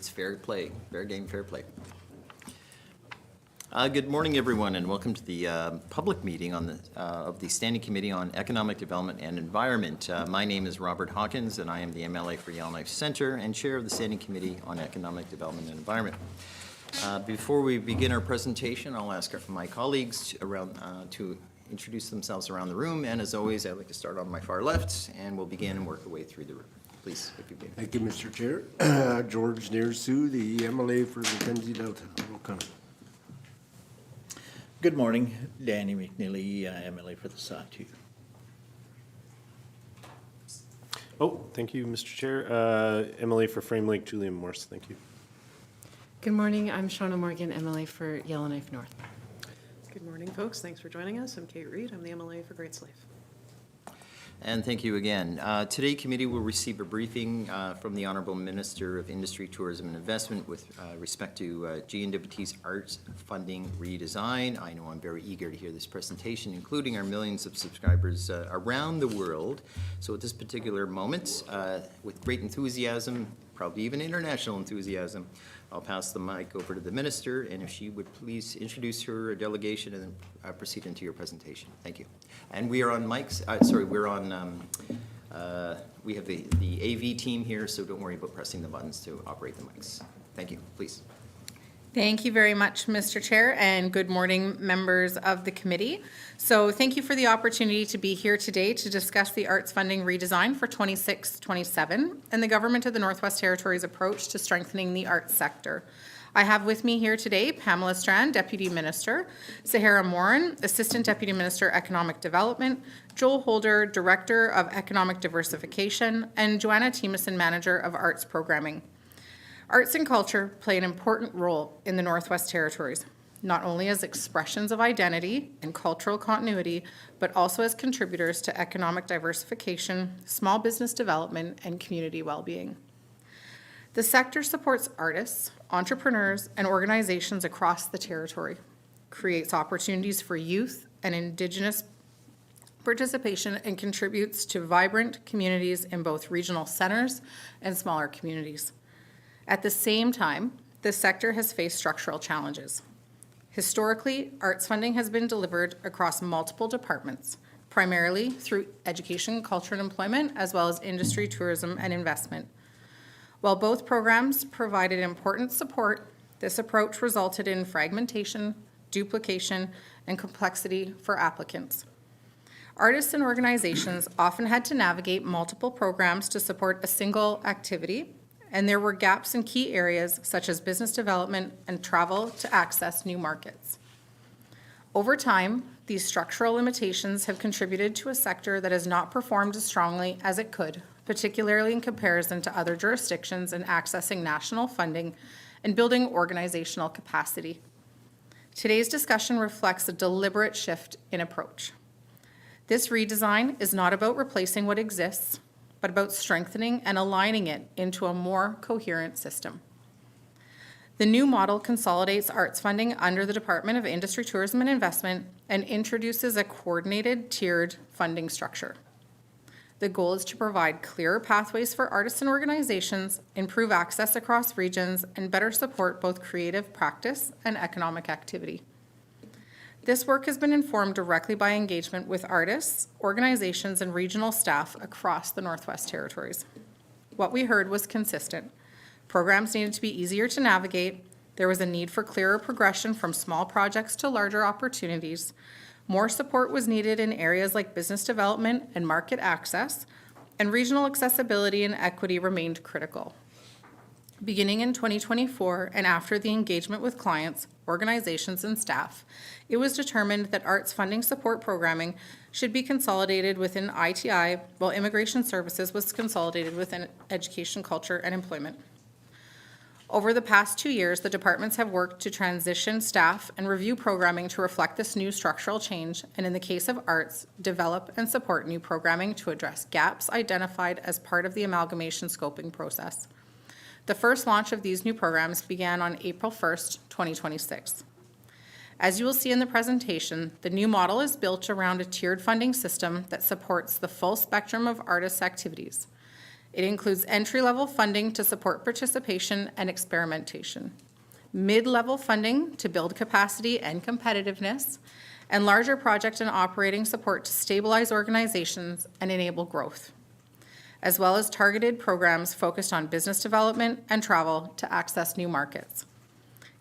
it's fair play, fair game, fair play. Good morning, everyone, and welcome to the public meeting of the Standing Committee on Economic Development and Environment. My name is Robert Hawkins, and I am the MLA for Yellowknife Centre and Chair of the Standing Committee on Economic Development and Environment. Before we begin our presentation, I'll ask my colleagues to introduce themselves around the room, and as always, I'd like to start on my far left, and we'll begin and work our way through the room. Please, if you begin. Thank you, Mr. Chair. George Nearsu, the MLA for Mackenzie Delta. Good morning, Danny McNeely, MLA for the Sawtooth. Oh, thank you, Mr. Chair. MLA for Frame Lake, Julian Morse. Thank you. Good morning. I'm Shauna Morgan, MLA for Yellowknife North. Good morning, folks. Thanks for joining us. I'm Kate Reed. I'm the MLA for Great Slave. And thank you again. Today, committee will receive a briefing from the Honourable Minister of Industry, Tourism and Investment with respect to GNWT's arts funding redesign. I know I'm very eager to hear this presentation, including our millions of subscribers around the world. So at this particular moment, with great enthusiasm, probably even international enthusiasm, I'll pass the mic over to the Minister, and if she would please introduce her delegation and then proceed into your presentation. Thank you. And we are on mics, we have the AV team here, so don't worry about pressing the buttons to operate the mics. Thank you, please. Thank you very much, Mr. Chair, and good morning, members of the committee. So thank you for the opportunity to be here today to discuss the arts funding redesign for 26-27 and the Government of the Northwest Territories' approach to strengthening the arts sector. I have with me here today Pamela Strand, Deputy Minister, Sahara Morin, Assistant Deputy Minister, Economic Development, Joel Holder, Director of Economic Diversification, and Joanna Timison, Manager of Arts Programming. Arts and culture play an important role in the Northwest Territories, not only as expressions of identity and cultural continuity, but also as contributors to economic diversification, small business development, and community well-being. The sector supports artists, entrepreneurs, and organizations across the territory, creates opportunities for youth and Indigenous participation, and contributes to vibrant communities in both regional centers and smaller communities. At the same time, the sector has faced structural challenges. Historically, arts funding has been delivered across multiple departments, primarily through education, culture, and employment, as well as industry, tourism, and investment. While both programs provided important support, this approach resulted in fragmentation, duplication, and complexity for applicants. Artists and organizations often had to navigate multiple programs to support a single activity, and there were gaps in key areas such as business development and travel to access new markets. Over time, these structural limitations have contributed to a sector that has not performed as strongly as it could, particularly in comparison to other jurisdictions in accessing national funding and building organizational capacity. Today's discussion reflects a deliberate shift in approach. This redesign is not about replacing what exists, but about strengthening and aligning it into a more coherent system. The new model consolidates arts funding under the Department of Industry, Tourism and Investment and introduces a coordinated, tiered funding structure. The goal is to provide clearer pathways for artists and organizations, improve access across regions, and better support both creative practice and economic activity. This work has been informed directly by engagement with artists, organizations, and regional staff across the Northwest Territories. What we heard was consistent. Programs needed to be easier to navigate. There was a need for clearer progression from small projects to larger opportunities. More support was needed in areas like business development and market access, and regional accessibility and equity remained critical. Beginning in 2024 and after the engagement with clients, organizations, and staff, it was determined that arts funding support programming should be consolidated within ITI, while immigration services was consolidated within education, culture, and employment. Over the past 2 years, the departments have worked to transition staff and review programming to reflect this new structural change, and in the case of arts, develop and support new programming to address gaps identified as part of the amalgamation scoping process. The first launch of these new programs began on April 1st, 2026. As you will see in the presentation, the new model is built around a tiered funding system that supports the full spectrum of artists' activities. It includes entry-level funding to support participation and experimentation, mid-level funding to build capacity and competitiveness, and larger project and operating support to stabilize organizations and enable growth, as well as targeted programs focused on business development and travel to access new markets.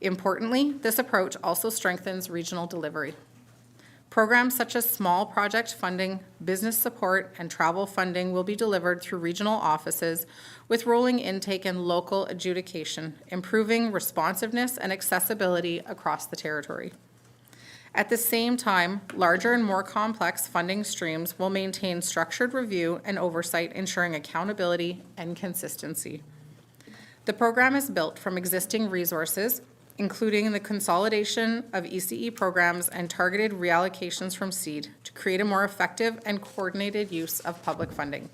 Importantly, this approach also strengthens regional delivery. Programs such as small project funding, business support, and travel funding will be delivered through regional offices with rolling intake and local adjudication, improving responsiveness and accessibility across the territory. At the same time, larger and more complex funding streams will maintain structured review and oversight, ensuring accountability and consistency. The program is built from existing resources, including the consolidation of ECE programs and targeted reallocations from SEED to create a more effective and coordinated use of public funding.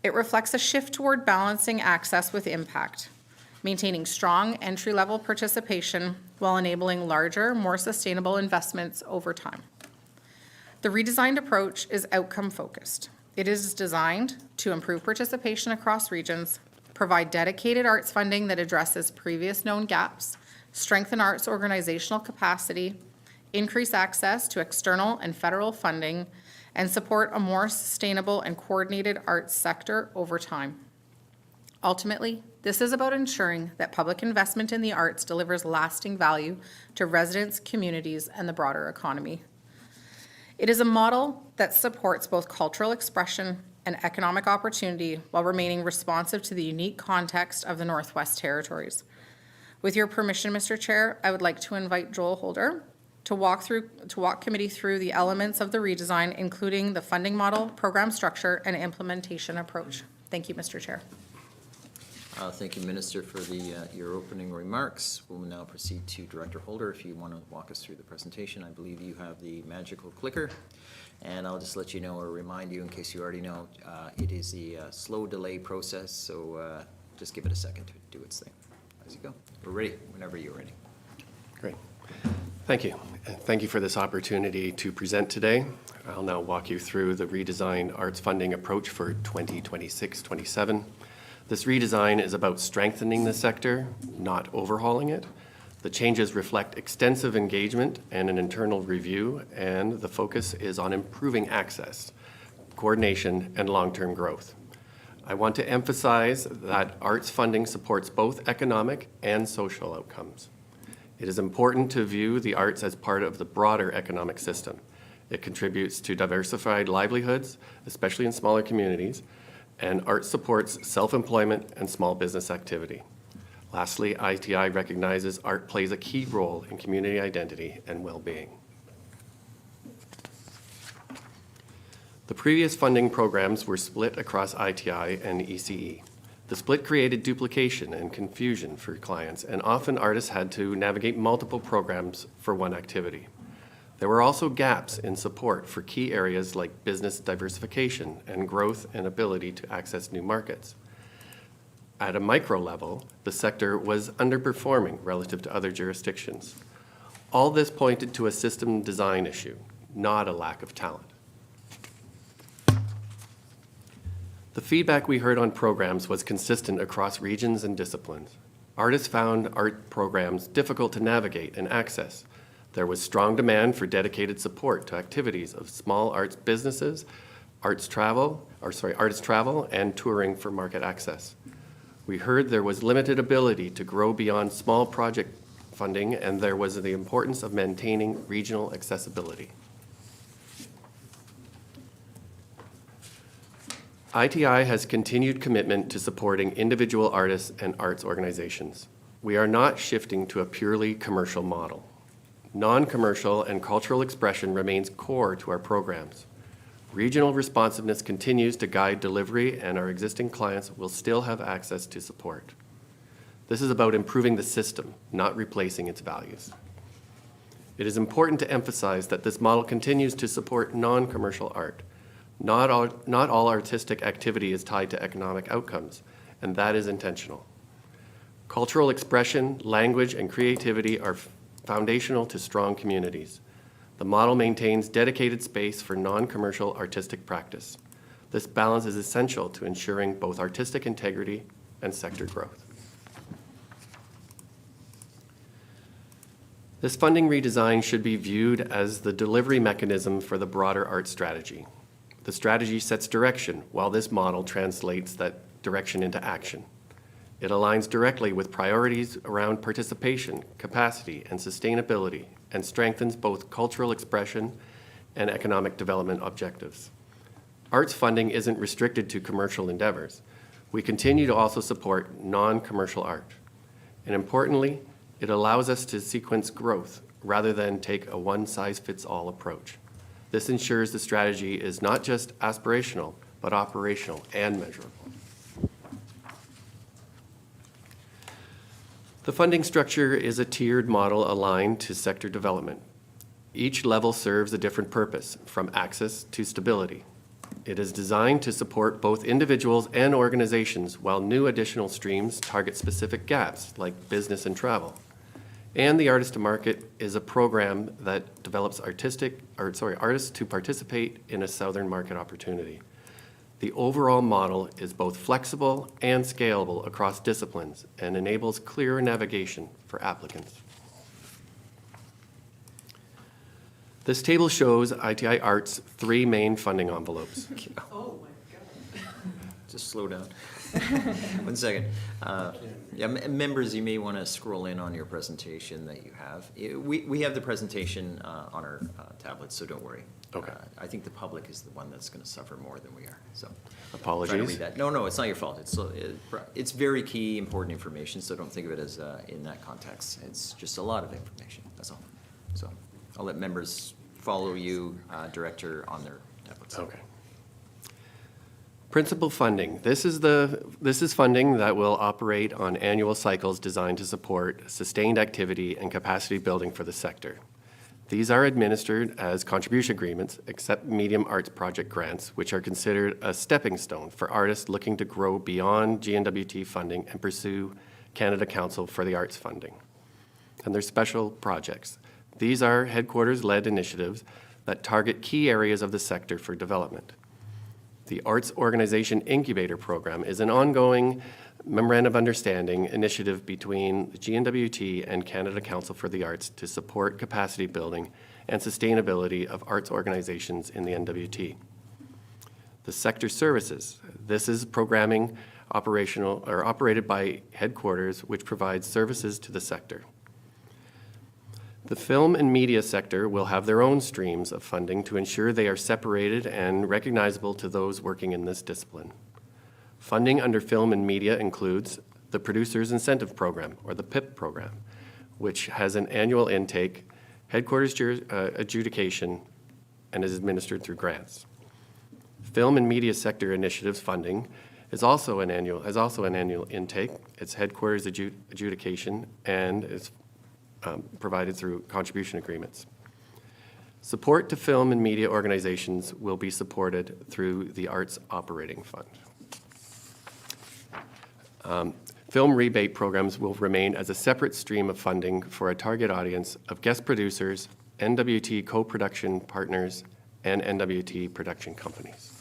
It reflects a shift toward balancing access with impact, maintaining strong entry-level participation while enabling larger, more sustainable investments over time. The redesigned approach is outcome-focused. It is designed to improve participation across regions, provide dedicated arts funding that addresses previous known gaps, strengthen arts organizational capacity, increase access to external and federal funding, and support a more sustainable and coordinated arts sector over time. Ultimately, this is about ensuring that public investment in the arts delivers lasting value to residents, communities, and the broader economy. It is a model that supports both cultural expression and economic opportunity while remaining responsive to the unique context of the Northwest Territories. With your permission, Mr. Chair, I would like to invite Joel Holder to walk committee through the elements of the redesign, including the funding model, program structure, and implementation approach. Thank you, Mr. Chair. Thank you, Minister, for your opening remarks. We'll now proceed to Director Holder. If you want to walk us through the presentation, I believe you have the magical clicker. And I'll just let you know or remind you, in case you already know, it is a slow delay process, so just give it a second to do its thing. As you go. We're ready whenever you're ready. Great. Thank you. And thank you for this opportunity to present today. I'll now walk you through the redesigned arts funding approach for 2026-27. This redesign is about strengthening the sector, not overhauling it. The changes reflect extensive engagement and an internal review, and the focus is on improving access, coordination, and long-term growth. I want to emphasize that arts funding supports both economic and social outcomes. It is important to view the arts as part of the broader economic system. It contributes to diversified livelihoods, especially in smaller communities, and art supports self-employment and small business activity. Lastly, ITI recognizes art plays a key role in community identity and well-being. The previous funding programs were split across ITI and ECE. The split created duplication and confusion for clients, and often artists had to navigate multiple programs for one activity. There were also gaps in support for key areas like business diversification and growth and ability to access new markets. At a micro level, the sector was underperforming relative to other jurisdictions. All this pointed to a system design issue, not a lack of talent. The feedback we heard on programs was consistent across regions and disciplines. Artists found art programs difficult to navigate and access. There was strong demand for dedicated support to activities of small arts businesses, artist travel, and touring for market access. We heard there was limited ability to grow beyond small project funding, and there was the importance of maintaining regional accessibility. ITI has continued commitment to supporting individual artists and arts organizations. We are not shifting to a purely commercial model. Non-commercial and cultural expression remains core to our programs. Regional responsiveness continues to guide delivery, and our existing clients will still have access to support. This is about improving the system, not replacing its values. It is important to emphasize that this model continues to support non-commercial art. Not all artistic activity is tied to economic outcomes, and that is intentional. Cultural expression, language, and creativity are foundational to strong communities. The model maintains dedicated space for non-commercial artistic practice. This balance is essential to ensuring both artistic integrity and sector growth. This funding redesign should be viewed as the delivery mechanism for the broader art strategy. The strategy sets direction, while this model translates that direction into action. It aligns directly with priorities around participation, capacity, and sustainability, and strengthens both cultural expression and economic development objectives. Arts funding isn't restricted to commercial endeavors. We continue to also support non-commercial art. And importantly, it allows us to sequence growth rather than take a one-size-fits-all approach. This ensures the strategy is not just aspirational, but operational and measurable. The funding structure is a tiered model aligned to sector development. Each level serves a different purpose, from access to stability. It is designed to support both individuals and organizations, while new additional streams target specific gaps like business and travel. And the Artist to Market is a program that develops artists to participate in a southern market opportunity. The overall model is both flexible and scalable across disciplines and enables clearer navigation for applicants. This table shows ITI Art's 3 main funding envelopes. Oh, my God. Just slow down. 1 second. Members, you may want to scroll in on your presentation that you have. We have the presentation on our tablets, so don't worry. Okay. I think the public is the one that's going to suffer more than we are, so. Apologies. Try to read that. No, it's not your fault. It's very key, important information, so don't think of it as in that context. It's just a lot of information, that's all. So I'll let members follow you, Director, on their tablets. Okay. Principal funding. This is funding that will operate on annual cycles designed to support sustained activity and capacity building for the sector. These are administered as contribution agreements, except medium arts project grants, which are considered a stepping stone for artists looking to grow beyond GNWT funding and pursue Canada Council for the Arts funding. And they're special projects. These are headquarters-led initiatives that target key areas of the sector for development. The Arts Organization Incubator Program is an ongoing Memorandum of Understanding initiative between the GNWT and Canada Council for the Arts to support capacity building and sustainability of arts organizations in the NWT. The Sector Services. This is programming operated by headquarters, which provides services to the sector. The film and media sector will have their own streams of funding to ensure they are separated and recognizable to those working in this discipline. Funding under film and media includes the Producers Incentive Program, or the PIP program, which has an annual intake, headquarters adjudication, and is administered through grants. Film and media sector initiatives funding has also an annual intake. It's headquarters adjudication and is provided through contribution agreements. Support to film and media organizations will be supported through the Arts Operating Fund. Film rebate programs will remain as a separate stream of funding for a target audience of guest producers, NWT co-production partners, and NWT production companies.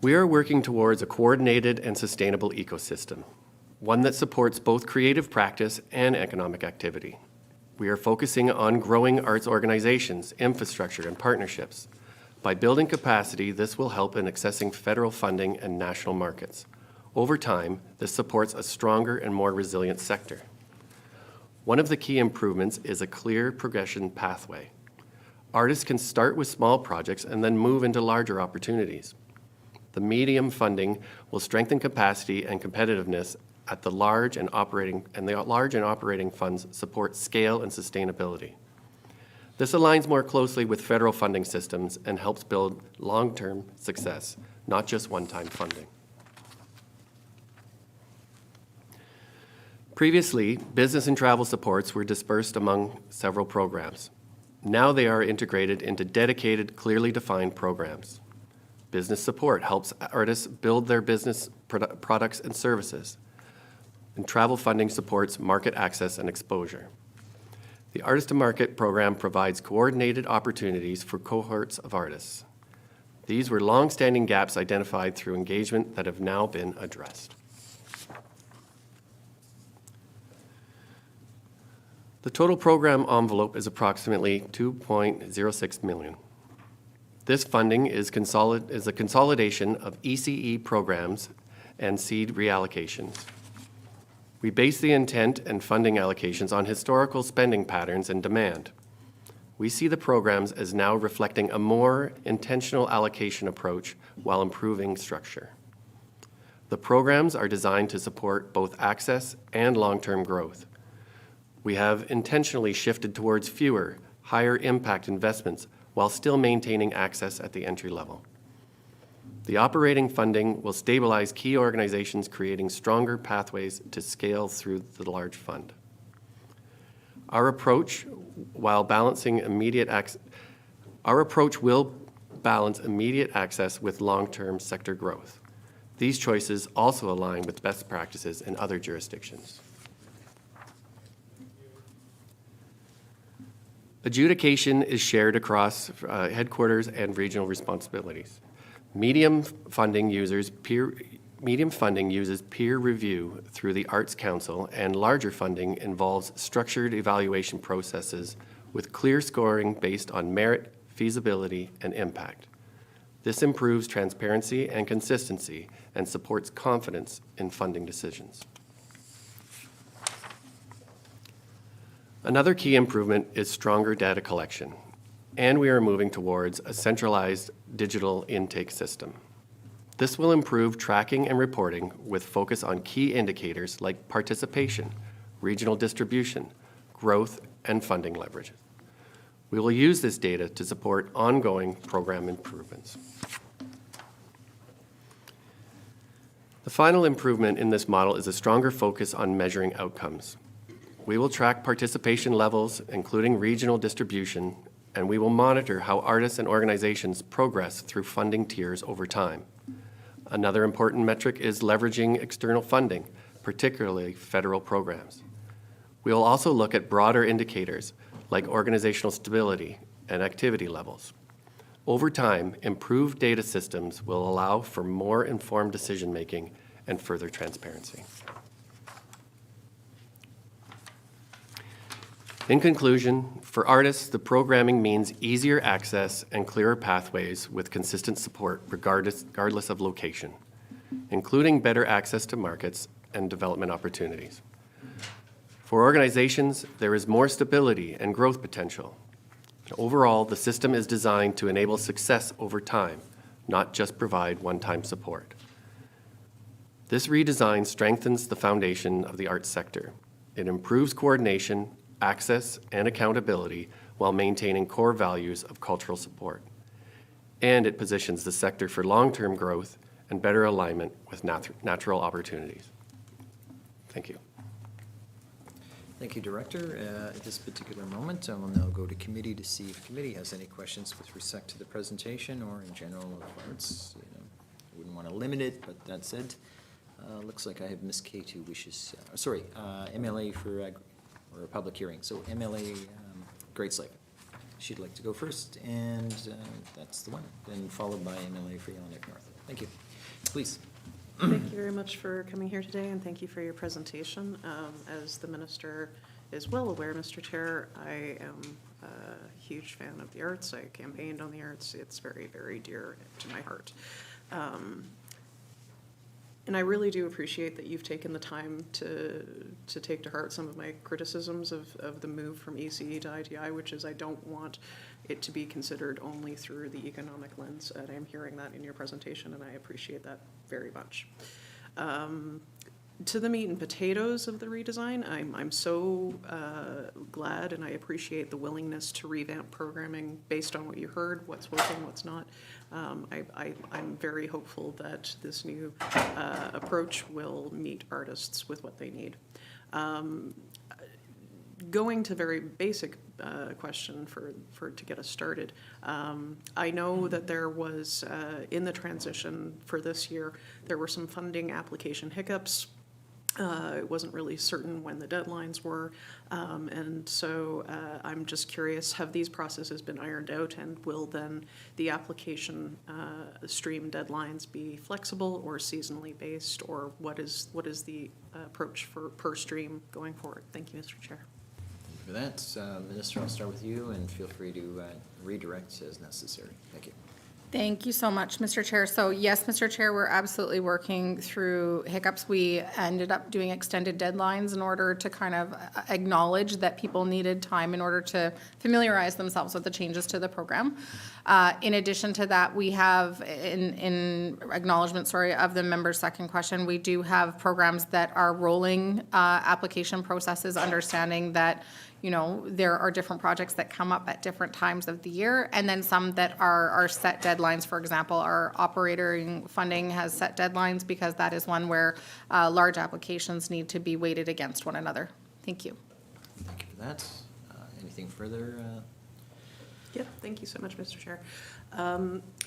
We are working towards a coordinated and sustainable ecosystem, one that supports both creative practice and economic activity. We are focusing on growing arts organizations, infrastructure, and partnerships. By building capacity, this will help in accessing federal funding and national markets. Over time, this supports a stronger and more resilient sector. One of the key improvements is a clear progression pathway. Artists can start with small projects and then move into larger opportunities. The medium funding will strengthen capacity and competitiveness at the large and operating funds support scale and sustainability. This aligns more closely with federal funding systems and helps build long-term success, not just one-time funding. Previously, business and travel supports were dispersed among several programs. Now they are integrated into dedicated, clearly defined programs. Business support helps artists build their business products and services. And travel funding supports market access and exposure. The Artist to Market program provides coordinated opportunities for cohorts of artists. These were long-standing gaps identified through engagement that have now been addressed. The total program envelope is approximately $2.06 million. This funding is a consolidation of ECE programs and seed reallocations. We base the intent and funding allocations on historical spending patterns and demand. We see the programs as now reflecting a more intentional allocation approach while improving structure. The programs are designed to support both access and long-term growth. We have intentionally shifted towards fewer, higher impact investments while still maintaining access at the entry level. The operating funding will stabilize key organizations, creating stronger pathways to scale through the large fund. Our approach will balance immediate access with long-term sector growth. These choices also align with best practices in other jurisdictions. Adjudication is shared across headquarters and regional responsibilities. Medium funding uses peer review through the Arts Council, and larger funding involves structured evaluation processes with clear scoring based on merit, feasibility, and impact. This improves transparency and consistency and supports confidence in funding decisions. Another key improvement is stronger data collection, and we are moving towards a centralized digital intake system. This will improve tracking and reporting with focus on key indicators like participation, regional distribution, growth, and funding leverage. We will use this data to support ongoing program improvements. The final improvement in this model is a stronger focus on measuring outcomes. We will track participation levels, including regional distribution, and we will monitor how artists and organizations progress through funding tiers over time. Another important metric is leveraging external funding, particularly federal programs. We will also look at broader indicators like organizational stability and activity levels. Over time, improved data systems will allow for more informed decision-making and further transparency. In conclusion, for artists, the programming means easier access and clearer pathways with consistent support regardless of location, including better access to markets and development opportunities. For organizations, there is more stability and growth potential. Overall, the system is designed to enable success over time, not just provide one-time support. This redesign strengthens the foundation of the arts sector. It improves coordination, access, and accountability while maintaining core values of cultural support. And it positions the sector for long-term growth and better alignment with natural opportunities. Thank you. Thank you, Director. At this particular moment, I will now go to committee to see if committee has any questions with respect to the presentation or in general of arts. I wouldn't want to limit it, but that said, looks like I have Ms. Kate who wishes, MLA for or a public hearing. So MLA Great Slave. She'd like to go first, and that's the one. Then followed by MLA for Yellowknife North. Thank you. Please. Thank you very much for coming here today, and thank you for your presentation. As the minister is well aware, Mr. Chair, I am a huge fan of the arts. I campaigned on the arts. It's very, very dear to my heart. And I really do appreciate that you've taken the time to take to heart some of my criticisms of the move from ECE to ITI, which is I don't want it to be considered only through the economic lens. And I'm hearing that in your presentation, and I appreciate that very much. To the meat and potatoes of the redesign, I'm so glad, and I appreciate the willingness to revamp programming based on what you heard, what's working, what's not. I'm very hopeful that this new approach will meet artists with what they need. Going to very basic question to get us started. I know that there was, in the transition for this year, there were some funding application hiccups. It wasn't really certain when the deadlines were. And so I'm just curious, have these processes been ironed out, and will then the application stream deadlines be flexible or seasonally based, or what is the approach for per stream going forward? Thank you, Mr. Chair. For that, Minister, I'll start with you, and feel free to redirect as necessary. Thank you. Thank you so much, Mr. Chair. So yes, Mr. Chair, we're absolutely working through hiccups. We ended up doing extended deadlines in order to kind of acknowledge that people needed time in order to familiarize themselves with the changes to the program. In addition to that, we have, in acknowledgement, sorry, of the member's second question, we do have programs that are rolling application processes, understanding that, you know, there are different projects that come up at different times of the year, and then some that are set deadlines. For example, our operating funding has set deadlines because that is one where large applications need to be weighted against one another. Thank you. Thank you for that. Anything further? Yeah, thank you so much, Mr. Chair.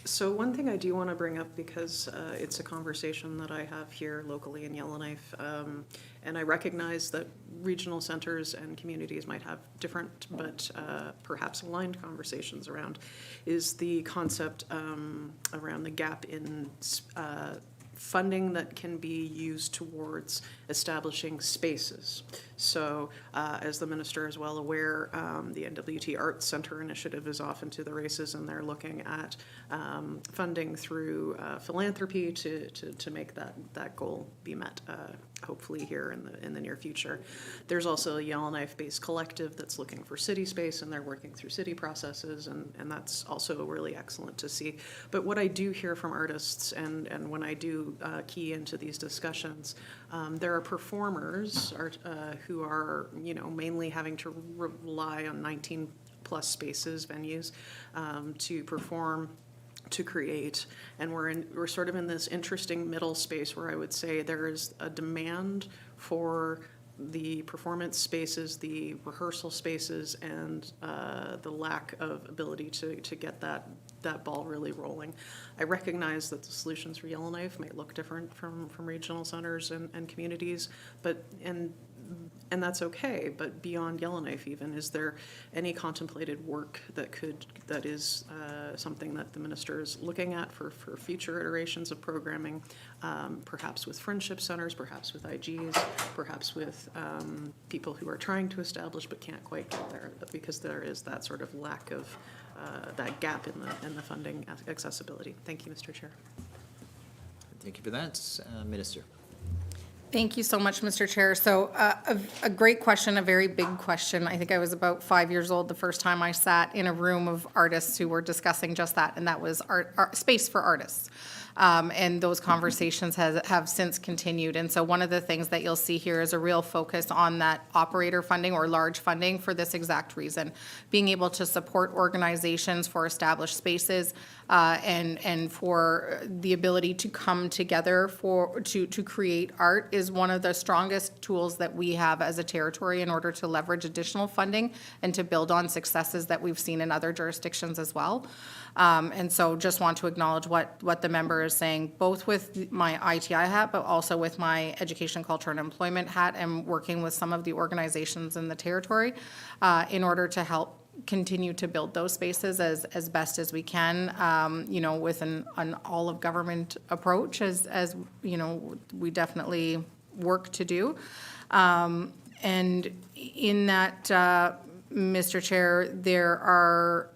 So one thing I do want to bring up, because it's a conversation that I have here locally in Yellowknife, and I recognize that regional centers and communities might have different but perhaps aligned conversations around, is the concept around the gap in funding that can be used towards establishing spaces. So as the minister is well aware, the NWT Arts Center initiative is off into the races, and they're looking at funding through philanthropy to make that goal be met, hopefully here in the near future. There's also a Yellowknife-based collective that's looking for city space, and they're working through city processes, and that's also really excellent to see. But what I do hear from artists, and when I do key into these discussions, there are performers who are, you know, mainly having to rely on 19 plus spaces, venues, to perform, to create, and we're sort of in this interesting middle space where I would say there is a demand for the performance spaces, the rehearsal spaces, and the lack of ability to get that ball really rolling. I recognize that the solutions for Yellowknife might look different from regional centers and communities, but and that's okay. But beyond Yellowknife, even, is there any contemplated work that is something that the minister is looking at for future iterations of programming, perhaps with friendship centers, perhaps with IGs, perhaps with people who are trying to establish but can't quite get there, because there is that sort of lack of that gap in the funding accessibility. Thank you, Mr. Chair. Thank you for that. Minister. Thank you so much, Mr. Chair. So a great question, a very big question. I think I was about 5 years old the first time I sat in a room of artists who were discussing just that, and that was art space for artists. And those conversations have since continued. And so one of the things that you'll see here is a real focus on that operator funding or large funding for this exact reason. Being able to support organizations for established spaces and for the ability to come together to create art is one of the strongest tools that we have as a territory in order to leverage additional funding and to build on successes that we've seen in other jurisdictions as well. And so just want to acknowledge what the member is saying, both with my ITI hat, but also with my education, culture, and employment hat, and working with some of the organizations in the territory in order to help continue to build those spaces as best as we can, you know, with an all of government approach, as you know, we definitely work to do. And in that, Mr. Chair, there are,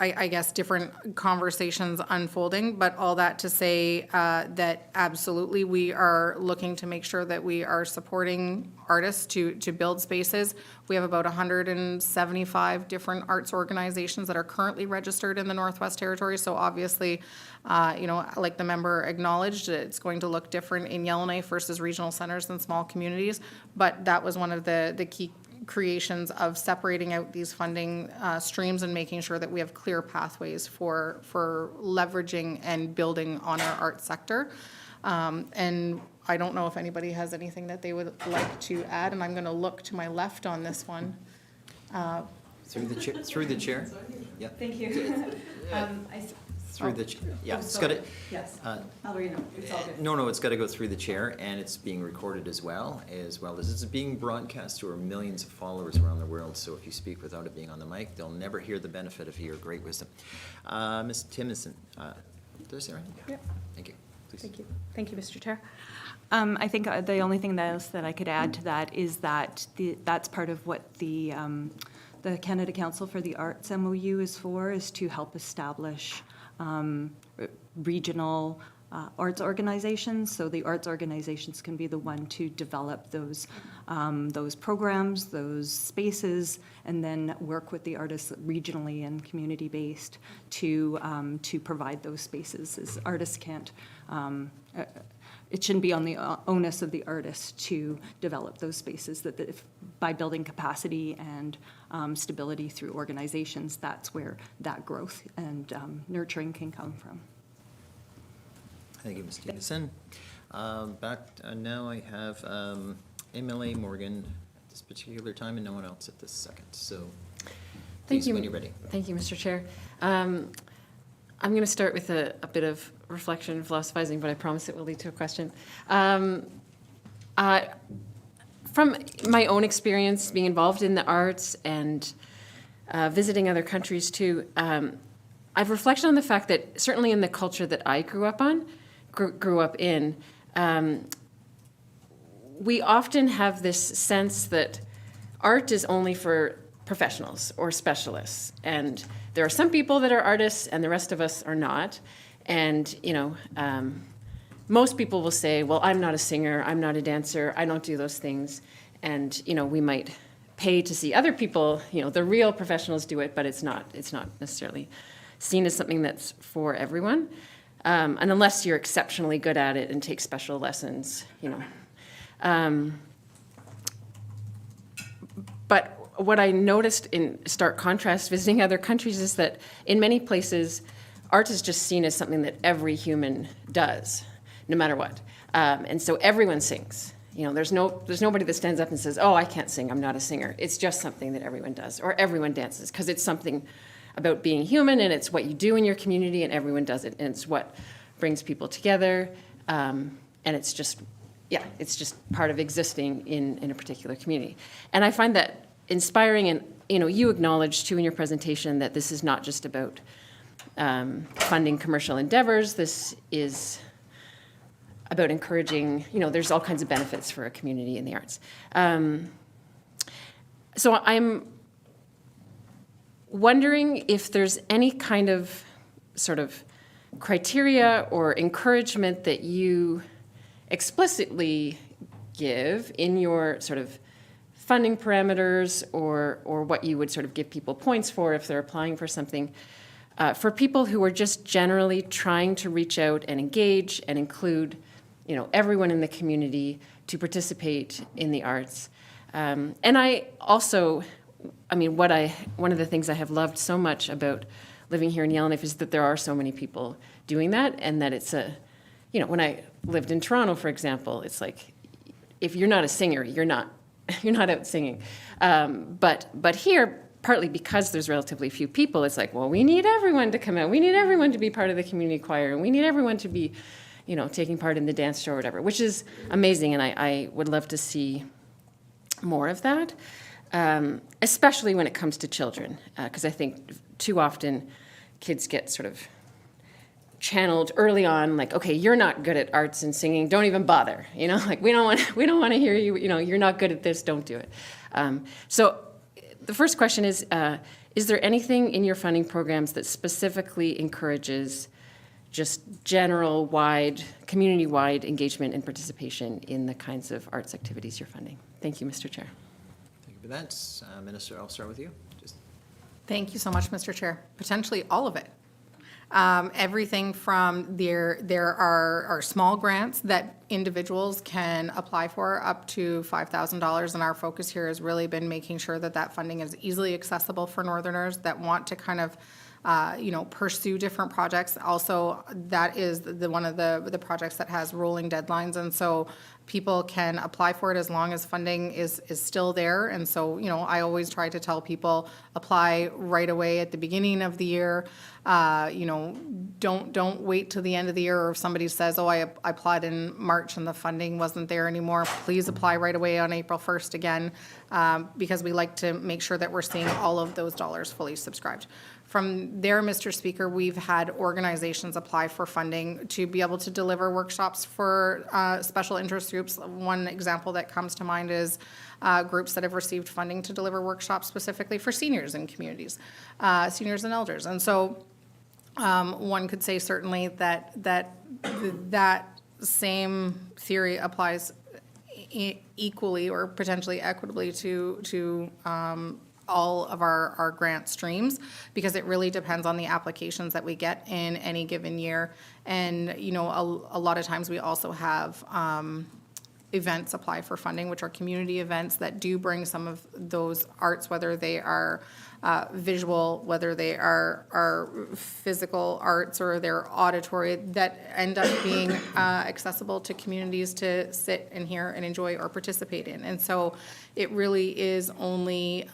I guess, different conversations unfolding, but all that to say that absolutely we are looking to make sure that we are supporting artists to build spaces. We have about 175 different arts organizations that are currently registered in the Northwest Territory. So obviously, you know, like the member acknowledged, it's going to look different in Yellowknife versus regional centers and small communities. But that was one of the key creations of separating out these funding streams and making sure that we have clear pathways for leveraging and building on our art sector. And I don't know if anybody has anything that they would like to add, and I'm going to look to my left on this one. Through the chair? Yeah. Thank you. through the, yeah, it's got to, Yes. Alberino, it's all good. no, it's got to go through the chair, and it's being recorded as well as it's being broadcast to our millions of followers around the world, so if you speak without it being on the mic, they'll never hear the benefit of your great wisdom. Ms. Timmonson, did I say right? Yeah. Thank you. Please. Thank you. Thank you, Mr. Chair. I think the only thing else that I could add to that is that that's part of what the Canada Council for the Arts MOU is for, is to help establish regional arts organizations. So the arts organizations can be the one to develop those programs, those spaces, and then work with the artists regionally and community-based to provide those spaces. As artists can't, it shouldn't be on the onus of the artist to develop those spaces, that if, by building capacity and stability through organizations, that's where that growth and nurturing can come from. Thank you, Ms. Stevenson. Back, now I have MLA Morgan at this particular time and no one else at this second, so please, when you're ready. Thank you, Mr. Chair. I'm going to start with a bit of reflection and philosophizing, but I promise it will lead to a question. From my own experience being involved in the arts and visiting other countries too, I've reflected on the fact that certainly in the culture that I grew up in, we often have this sense that art is only for professionals or specialists, and there are some people that are artists and the rest of us are not. And, you know, most people will say, well, I'm not a singer, I'm not a dancer, I don't do those things. And, you know, we might pay to see other people, you know, the real professionals do it, but it's not necessarily seen as something that's for everyone. And unless you're exceptionally good at it and take special lessons, you know. But what I noticed in stark contrast visiting other countries is that in many places, art is just seen as something that every human does, no matter what. And so everyone sings. You know, there's nobody that stands up and says, oh, I can't sing, I'm not a singer. It's just something that everyone does, or everyone dances, because it's something about being human, and it's what you do in your community, and everyone does it, and it's what brings people together, and it's just part of existing in a particular community. And I find that inspiring, and, you know, you acknowledged too in your presentation that this is not just about funding commercial endeavors. This is about encouraging, you know, there's all kinds of benefits for a community in the arts. So I'm wondering if there's any kind of sort of criteria or encouragement that you explicitly give in your sort of funding parameters, or what you would sort of give people points for if they're applying for something, for people who are just generally trying to reach out and engage and include, you know, everyone in the community to participate in the arts. And I also, I mean, one of the things I have loved so much about living here in Yellowknife is that there are so many people doing that, and that it's you know, when I lived in Toronto, for example, it's like, if you're not a singer, you're not out singing. But here, partly because there's relatively few people, it's like, well, we need everyone to come out. We need everyone to be part of the community choir, and we need everyone to be, you know, taking part in the dance show or whatever, which is amazing, and I would love to see more of that, especially when it comes to children, because I think too often kids get sort of channeled early on, like, okay, you're not good at arts and singing, don't even bother, you know, like we don't want to hear you, you know, you're not good at this, don't do it. So the first question is there anything in your funding programs that specifically encourages just general wide, community-wide engagement and participation in the kinds of arts activities you're funding? Thank you, Mr. Chair. Thank you for that. Minister, I'll start with you. Thank you so much, Mr. Chair. Potentially all of it. Everything from there are small grants that individuals can apply for up to $5,000. And our focus here has really been making sure that that funding is easily accessible for Northerners that want to kind of pursue different projects. Also, that is one of the projects that has rolling deadlines, and so people can apply for it as long as funding is still there. And so, I always try to tell people, apply right away at the beginning of the year. Don't wait till the end of the year, or if somebody says, oh, I applied in March and the funding wasn't there anymore, please apply right away on April 1st again, because we like to make sure that we're seeing all of those dollars fully subscribed. From there, Mr. Speaker, we've had organizations apply for funding to be able to deliver workshops for special interest groups. One example that comes to mind is groups that have received funding to deliver workshops specifically for seniors in communities, seniors and elders. And so one could say certainly that same theory applies equally or potentially equitably to all of our grant streams, because it really depends on the applications that we get in any given year. And, a lot of times we also have events apply for funding, which are community events that do bring some of those arts, whether they are visual, whether they are physical arts, or they're auditory, that end up being accessible to communities to sit and hear and enjoy or participate in. And so it really is only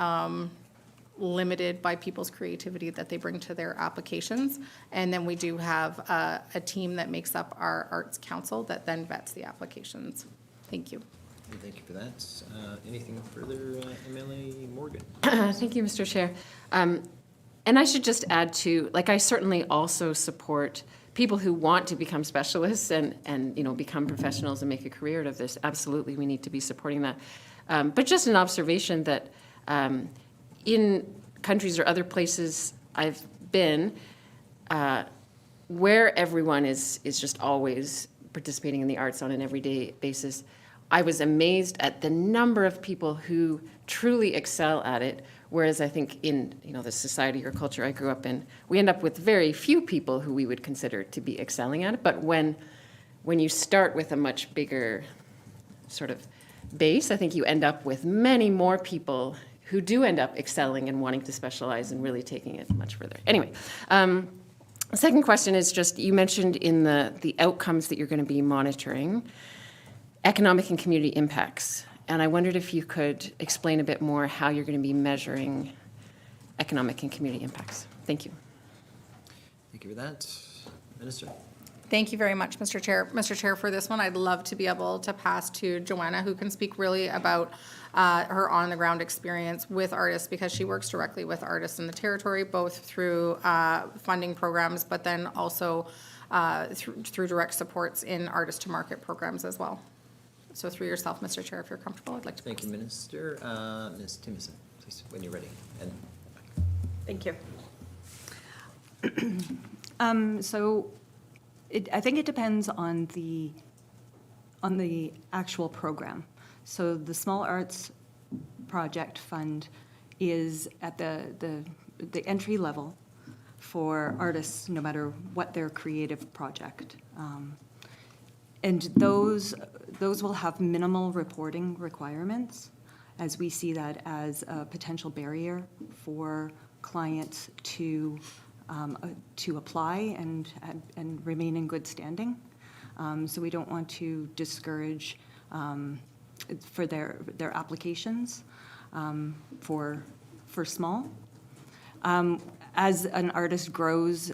limited by people's creativity that they bring to their applications. And then we do have a team that makes up our Arts Council that then vets the applications. Thank you. Thank you for that. Anything further, Emily Morgan? Thank you, Mr. Chair. And I should just add to, I certainly also support people who want to become specialists and become professionals and make a career out of this. Absolutely, we need to be supporting that. But just an observation that in countries or other places I've been, where everyone is just always participating in the arts on an everyday basis, I was amazed at the number of people who truly excel at it, whereas I think in the society or culture I grew up in, we end up with very few people who we would consider to be excelling at it. But when you start with a much bigger sort of base, I think you end up with many more people who do end up excelling and wanting to specialize and really taking it much further. Anyway, the second question is just, you mentioned in the outcomes that you're going to be monitoring, economic and community impacts. And I wondered if you could explain a bit more how you're going to be measuring economic and community impacts. Thank you. Thank you for that. Minister? Thank you very much, Mr. Chair. Mr. Chair, for this one, I'd love to be able to pass to Joanna, who can speak really about her on-the-ground experience with artists, because she works directly with artists in the territory, both through funding programs, but then also through direct supports in artist-to-market programs as well. So through yourself, Mr. Chair, if you're comfortable, I'd like to. Thank you, Minister. Ms. Timison, please, when you're ready. And Thank you. I think it depends on the actual program. So the Small Arts Project Fund is at the entry level for artists, no matter what their creative project. And those will have minimal reporting requirements, as we see that as a potential barrier for clients to apply and remain in good standing. So we don't want to discourage for their applications for small. As an artist grows,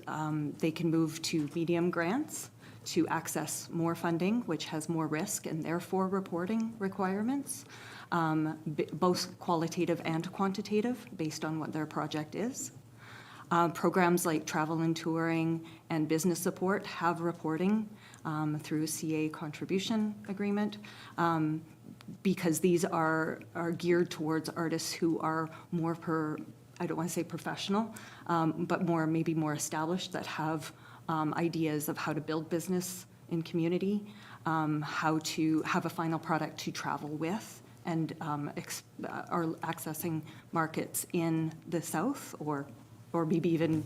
they can move to medium grants to access more funding, which has more risk and therefore reporting requirements, both qualitative and quantitative, based on what their project is. Programs like travel and touring and business support have reporting through a CA contribution agreement, because these are geared towards artists who are more I don't want to say professional, but maybe more established, that have ideas of how to build business in community, how to have a final product to travel with, and are accessing markets in the South or maybe even,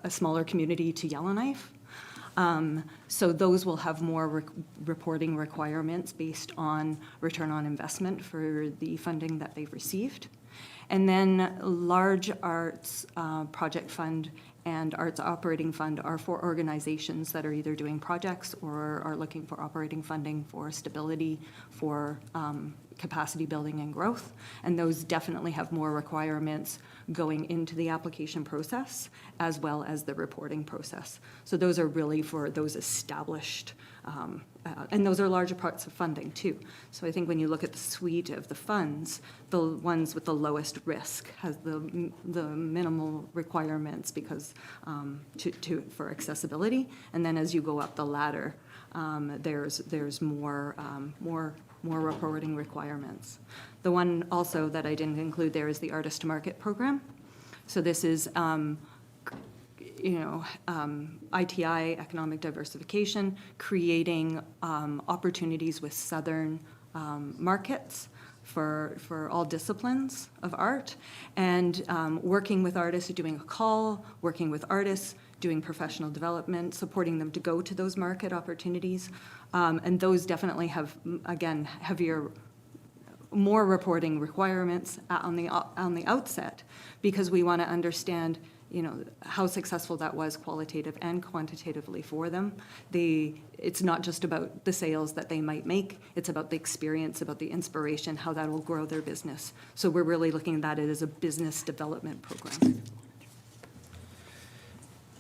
a smaller community to Yellowknife. So those will have more reporting requirements based on return on investment for the funding that they've received. And then large arts project fund and arts operating fund are for organizations that are either doing projects or are looking for operating funding for stability, for capacity building and growth. And those definitely have more requirements going into the application process as well as the reporting process. So those are really for those established, and those are larger parts of funding too. So I think when you look at the suite of the funds, the ones with the lowest risk has the minimal requirements because for accessibility. And then as you go up the ladder, there's more reporting requirements. The one also that I didn't include there is the Artist to Market program. So this is, ITI, economic diversification, creating opportunities with southern markets for all disciplines of art, and working with artists, doing a call, working with artists, doing professional development, supporting them to go to those market opportunities. And those definitely have, again, more reporting requirements on the outset, because we want to understand, how successful that was qualitative and quantitatively for them. It's not just about the sales that they might make, it's about the experience, about the inspiration, how that will grow their business. So we're really looking at it as a business development program.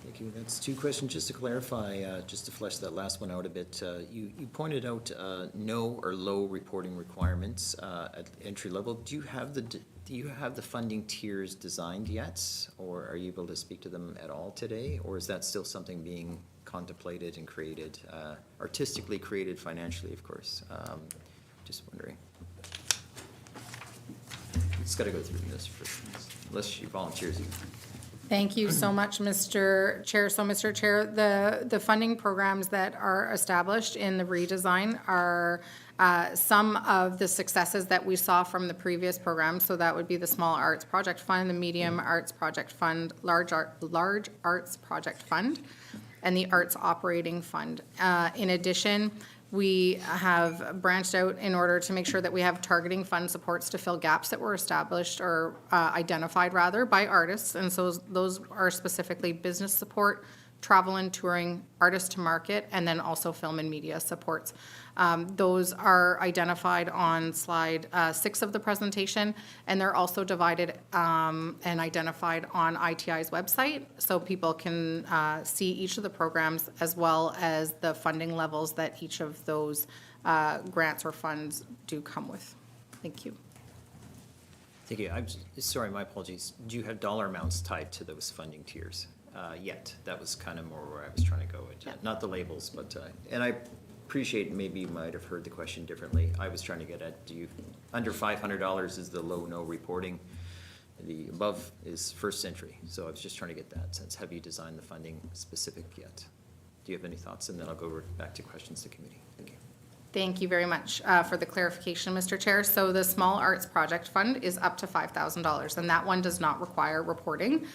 Thank you. That's two questions. Just to clarify, just to flesh that last one out a bit, you pointed out no or low reporting requirements at entry level. Do you have the funding tiers designed yet, or are you able to speak to them at all today, or is that still something being contemplated and created, artistically created, financially, of course? Just wondering. It's got to go through this first, unless she volunteers you. Thank you so much, Mr. Chair. So, Mr. Chair, the funding programs that are established in the redesign are some of the successes that we saw from the previous program. So that would be the Small Arts Project Fund, the Medium Arts Project Fund, Large Arts Project Fund, and the Arts Operating Fund. In addition, we have branched out in order to make sure that we have targeting fund supports to fill gaps that were established or identified rather by artists. And so those are specifically business support, travel and touring, artist to market, and then also film and media supports. Those are identified on slide 6 of the presentation, and they're also divided and identified on ITI's website, so people can see each of the programs as well as the funding levels that each of those grants or funds do come with. Thank you. Thank you. Sorry, my apologies. Do you have dollar amounts tied to those funding tiers yet? That was kind of more where I was trying to go with, not the labels, but, and I appreciate maybe you might have heard the question differently. I was trying to get at, under $500 is the low no reporting, the above is first entry. So I was just trying to get that sense. Have you designed the funding specific yet? Do you have any thoughts? And then I'll go back to questions to committee. Thank you. Thank you very much for the clarification, Mr. Chair. So the Small Arts Project Fund is up to $5,000, and that one does not require reporting.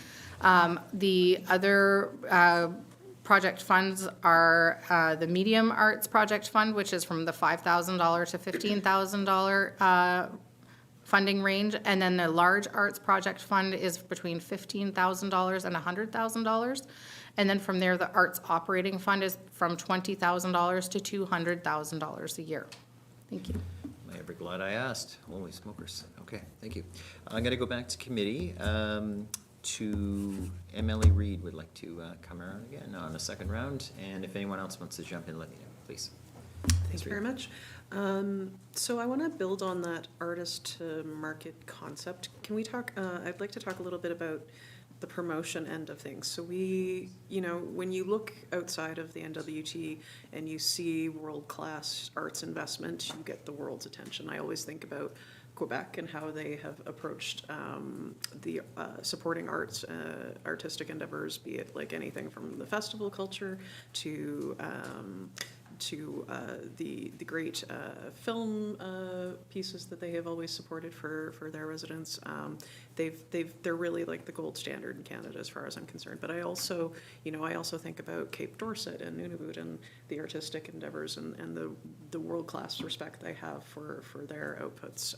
The other project funds are the Medium Arts Project Fund, which is from the $5,000 to $15,000 funding range, and then the Large Arts Project Fund is between $15,000 and $100,000. And then from there, the Arts Operating Fund is from $20,000 to $200,000 a year. Thank you. Am I ever glad I asked? Holy smokers. Okay, thank you. I'm going to go back to committee. To Emily Reed would like to come around again on a second round. And if anyone else wants to jump in, let me know, please. Thank you very much. So I want to build on that artist to market concept. Can we talk, I'd like to talk a little bit about the promotion end of things. So when you look outside of the NWT and you see world-class arts investment, you get the world's attention. I always think about Quebec and how they have approached the supporting arts, artistic endeavors, be it like anything from the festival culture to to the great film pieces that they have always supported for their residents. They're really like the gold standard in Canada as far as I'm concerned. But I also think about Cape Dorset and Nunavut and the artistic endeavors and the world-class respect they have for their outputs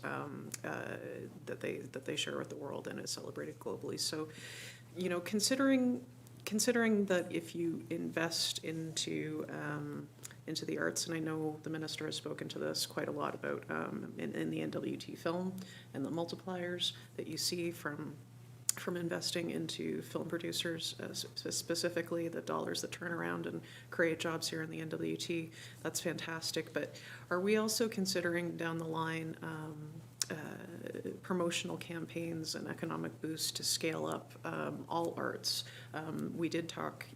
that they share with the world and is celebrated globally. So, considering that if you invest into the arts, and I know the minister has spoken to this quite a lot about in the NWT film and the multipliers that you see from investing into film producers, specifically the dollars that turn around and create jobs here in the NWT, that's fantastic. But are we also considering down the line promotional campaigns and economic boosts to scale up all arts? You did talk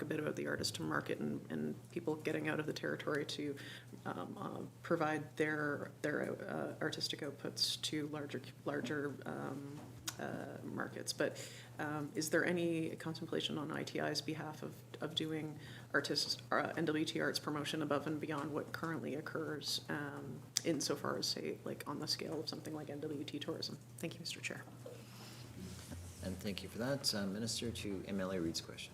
a bit about the artist to market and people getting out of the territory to provide their artistic outputs to larger markets. But is there any contemplation on ITI's behalf of doing NWT arts promotion above and beyond what currently occurs insofar as, say, like on the scale of something like NWT tourism? Thank you, Mr. Chair. And thank you for that. Minister, to MLA Reid's question.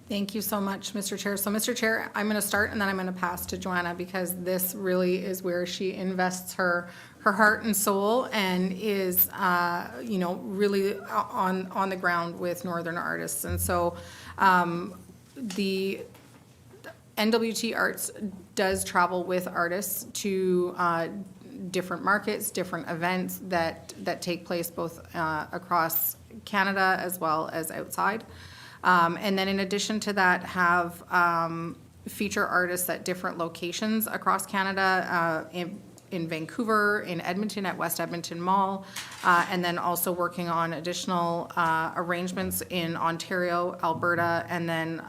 Thank you so much, Mr. Chair. So, Mr. Chair, I'm going to start and then I'm going to pass to Joanna because this really is where she invests her heart and soul and is, really on the ground with Northern artists. And so, the NWT Arts does travel with artists to different markets, different events that take place both across Canada as well as outside. And then in addition to that, have feature artists at different locations across Canada, in Vancouver, in Edmonton at West Edmonton Mall, and then also working on additional arrangements in Ontario, Alberta, and then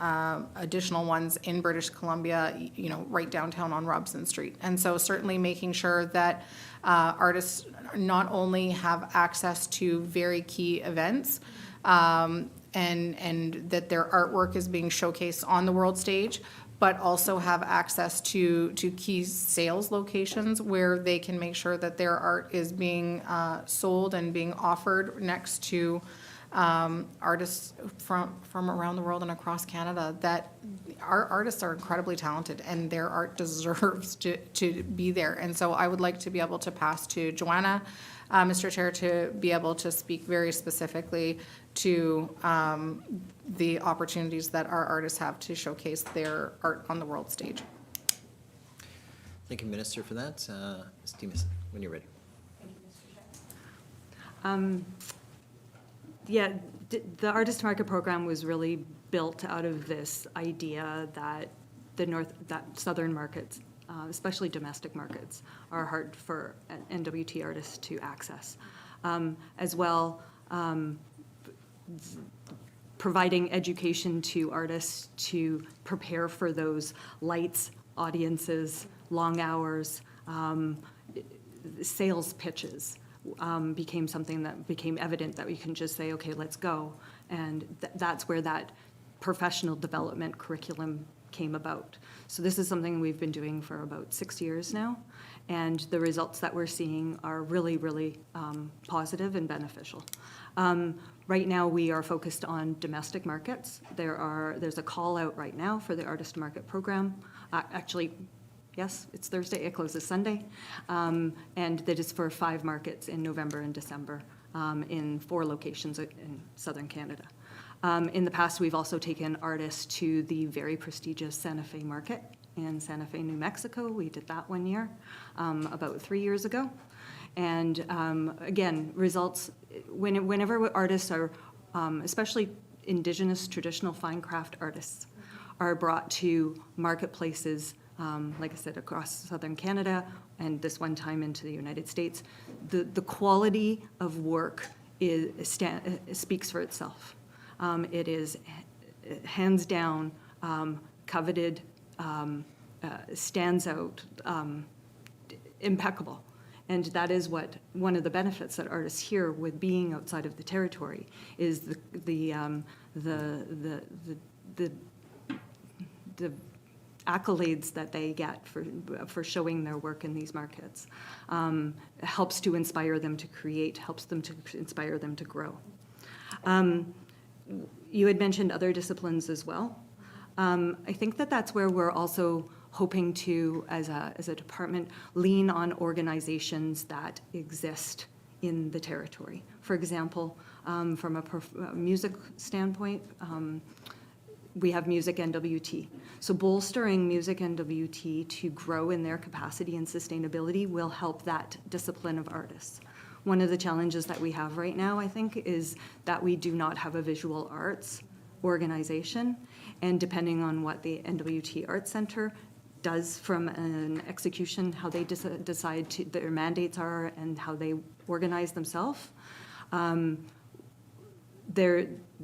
additional ones in British Columbia, right downtown on Robson Street. And so certainly making sure that artists not only have access to very key events, and that their artwork is being showcased on the world stage, but also have access to key sales locations where they can make sure that their art is being sold and being offered next to artists from around the world and across Canada. That our artists are incredibly talented and their art deserves to be there. And so I would like to be able to pass to Joanna, Mr. Chair, to be able to speak very specifically to the opportunities that our artists have to showcase their art on the world stage. Thank you, Minister, for that. Ms. Demas, when you're ready. The Artist Market Program was really built out of this idea that southern markets, especially domestic markets, are hard for NWT artists to access. As well, providing education to artists to prepare for those lights, audiences, long hours, sales pitches became something that became evident that we can just say, okay, let's go. And that's where that professional development curriculum came about. So this is something we've been doing for about 6 years now, and the results that we're seeing are really, really positive and beneficial. Right now, we are focused on domestic markets. There's a call out right now for the Artist Market Program. Actually, yes, it's Thursday, it closes Sunday, and that is for 5 markets in November and December in 4 locations in southern Canada. In the past, we've also taken artists to the very prestigious Santa Fe Market in Santa Fe, New Mexico. We did that 1 year, about 3 years ago. And again, results, whenever artists are, especially Indigenous traditional fine craft artists, are brought to marketplaces, like I said, across southern Canada, and this one time into the United States, the quality of work speaks for itself. It is hands down coveted, stands out, impeccable. And that is one of the benefits that artists here with being outside of the territory is the accolades that they get for showing their work in these markets. Helps to inspire them to create, helps them to inspire them to grow. You had mentioned other disciplines as well. I think that that's where we're also hoping to, as a department, lean on organizations that exist in the territory. For example, from a music standpoint, we have Music NWT. So bolstering Music NWT to grow in their capacity and sustainability will help that discipline of artists. One of the challenges that we have right now, I think, is that we do not have a visual arts organization. And depending on what the NWT Arts Center does from an execution, how they decide their mandates are and how they organize themselves,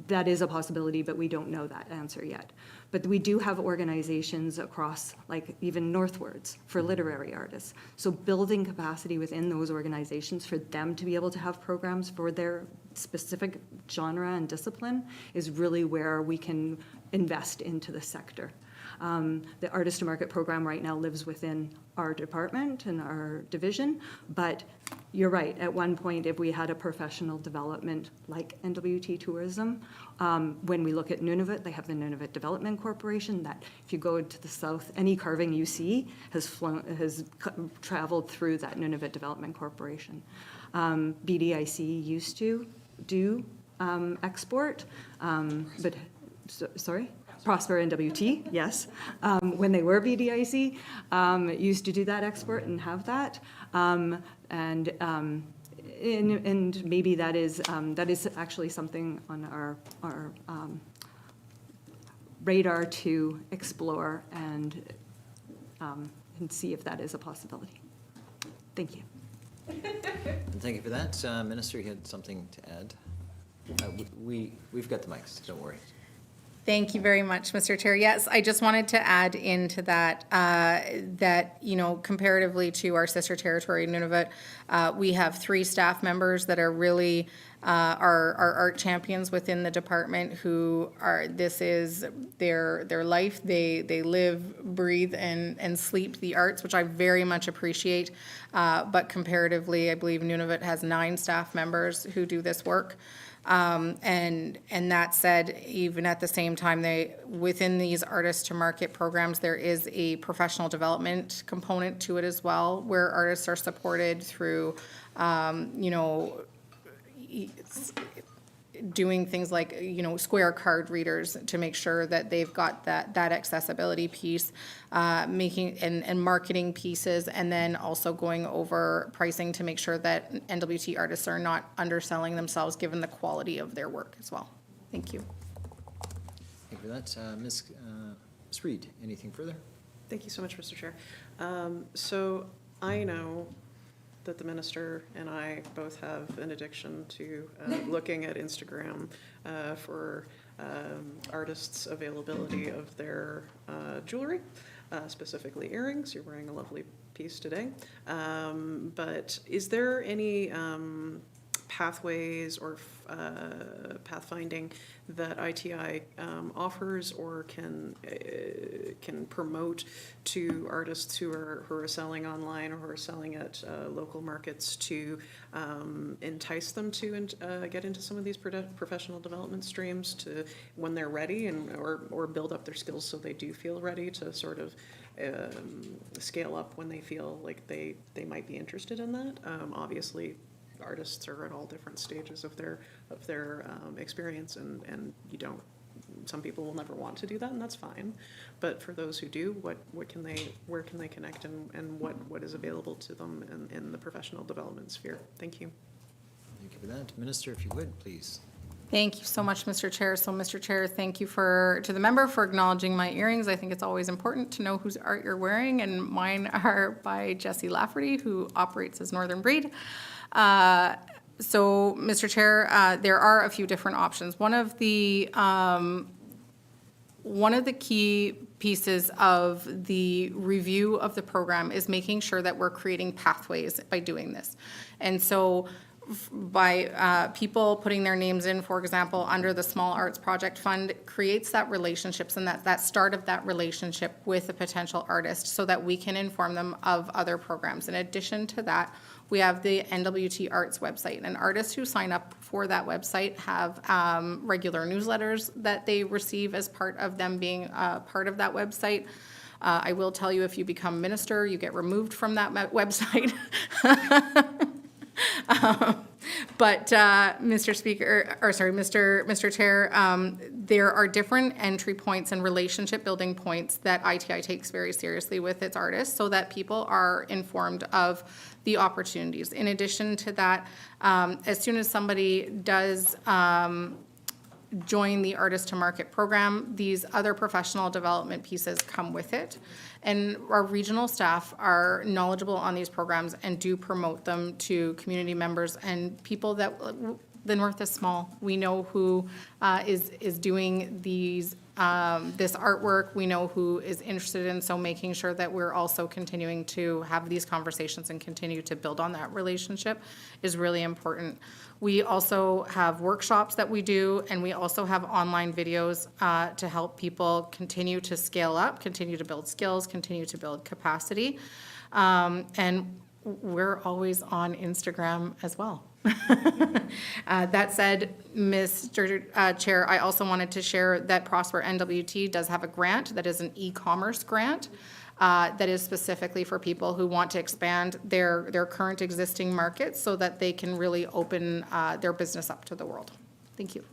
that is a possibility, but we don't know that answer yet. But we do have organizations across, like even northwards, for literary artists. So building capacity within those organizations for them to be able to have programs for their specific genre and discipline is really where we can invest into the sector. The Artist to Market program right now lives within our department and our division, but you're right, at one point, if we had a professional development like NWT Tourism, when we look at Nunavut, they have the Nunavut Development Corporation that if you go to the south, any carving you see has traveled through that Nunavut Development Corporation. BDIC used to do export, but, sorry? Prosper NWT, yes. When they were BDIC, used to do that export and have that. And maybe that is actually something on our radar to explore and see if that is a possibility. Thank you. And thank you for that. Minister, you had something to add? We've got the mics, don't worry. Thank you very much, Mr. Chair. Yes, I just wanted to add into that, that, comparatively to our sister territory, Nunavut, we have 3 staff members that are really our art champions within the department who this is their life. They live, breathe, and sleep the arts, which I very much appreciate. But comparatively, I believe Nunavut has 9 staff members who do this work. And that said, even at the same time, within these artist to market programs, there is a professional development component to it as well, where artists are supported through, doing things like, square card readers to make sure that they've got that accessibility piece, making and marketing pieces, and then also going over pricing to make sure that NWT artists are not underselling themselves given the quality of their work as well. Thank you. Thank you for that. Ms. Reid, anything further? Thank you so much, Mr. Chair. So I know that the minister and I both have an addiction to looking at Instagram for artists' availability of their jewelry, specifically earrings. You're wearing a lovely piece today. But is there any pathways or pathfinding that ITI offers or can promote to artists who are selling online or who are selling at local markets to entice them to get into some of these professional development streams to when they're ready or build up their skills so they do feel ready to sort of scale up when they feel like they might be interested in that. Obviously, artists are at all different stages of their experience, and some people will never want to do that, and that's fine. But for those who do, where can they connect, and what is available to them in the professional development sphere? Thank you. Thank you for that. Minister, if you would, please. Thank you so much, Mr. Chair. So, Mr. Chair, thank you to the member for acknowledging my earrings. I think it's always important to know whose art you're wearing, and mine are by Jesse Lafferty, who operates as Northern Breed. So, Mr. Chair, there are a few different options. One of the key pieces of the review of the program is making sure that we're creating pathways by doing this. And so by people putting their names in, for example, under the Small Arts Project Fund, creates that relationships and that start of that relationship with a potential artist so that we can inform them of other programs. In addition to that, we have the NWT Arts website, and artists who sign up for that website have regular newsletters that they receive as part of them being part of that website. I will tell you, if you become minister, you get removed from that website. But Mr. Speaker, or sorry, Mr. Chair, there are different entry points and relationship building points that ITI takes very seriously with its artists so that people are informed of the opportunities. In addition to that, as soon as somebody does join the Artist to Market program, these other professional development pieces come with it. And our regional staff are knowledgeable on these programs and do promote them to community members and people that, the North is small. We know who is doing these this artwork. We know who is interested in, so making sure that we're also continuing to have these conversations and continue to build on that relationship is really important. We also have workshops that we do, and we also have online videos to help people continue to scale up, continue to build skills, continue to build capacity. And we're always on Instagram as well. That said, Mr. Chair, I also wanted to share that Prosper NWT does have a grant that is an e-commerce grant that is specifically for people who want to expand their current existing markets so that they can really open their business up to the world. Thank you.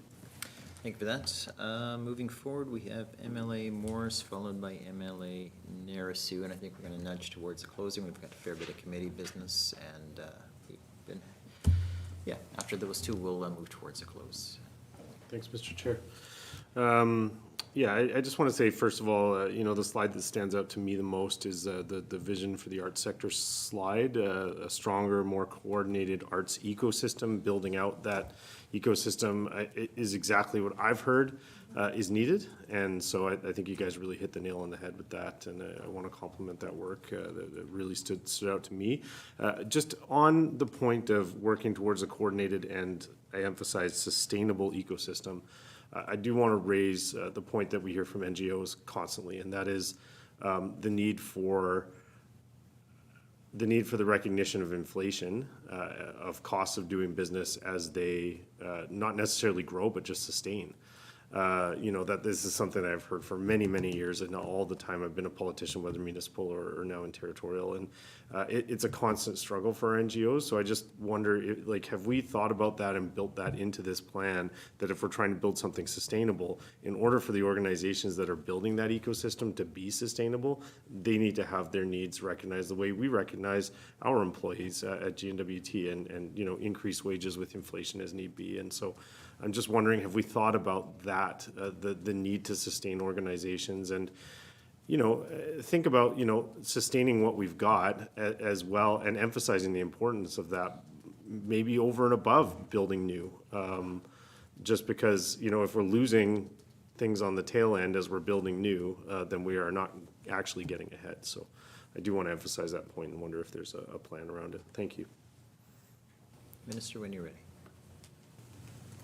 Thank you for that. Moving forward, we have MLA Morris followed by MLA Narasu, and I think we're going to nudge towards the closing. We've got a fair bit of committee business, and we've been, yeah, after those two, we'll move towards a close. Thanks, Mr. Chair. Yeah, I just want to say, first of all, you know, the slide that stands out to me the most is the vision for the arts sector slide, a stronger, more coordinated arts ecosystem. Building out that ecosystem is exactly what I've heard is needed. And so I think you guys really hit the nail on the head with that. And I want to compliment that work that really stood out to me. Just on the point of working towards a coordinated and, I emphasize, sustainable ecosystem, I do want to raise the point that we hear from NGOs constantly, and that is the need for the recognition of inflation, of costs of doing business as they not necessarily grow, but just sustain. You know, that this is something I've heard for many, many years, and all the time I've been a politician, whether municipal or now in territorial, and it's a constant struggle for our NGOs. So I just wonder, like, have we thought about that and built that into this plan, that if we're trying to build something sustainable, in order for the organizations that are building that ecosystem to be sustainable, they need to have their needs recognized the way we recognize our employees at GNWT, and you know, increase wages with inflation as need be. And so I'm just wondering, have we thought about that, the need to sustain organizations, and, you know, think about, you know, sustaining what we've got as well, and emphasizing the importance of that, maybe over and above building new. Just because, you know, if we're losing things on the tail end as we're building new, then we are not actually getting ahead. So I do want to emphasize that point and wonder if there's a plan around it. Thank you. Minister, when you're ready.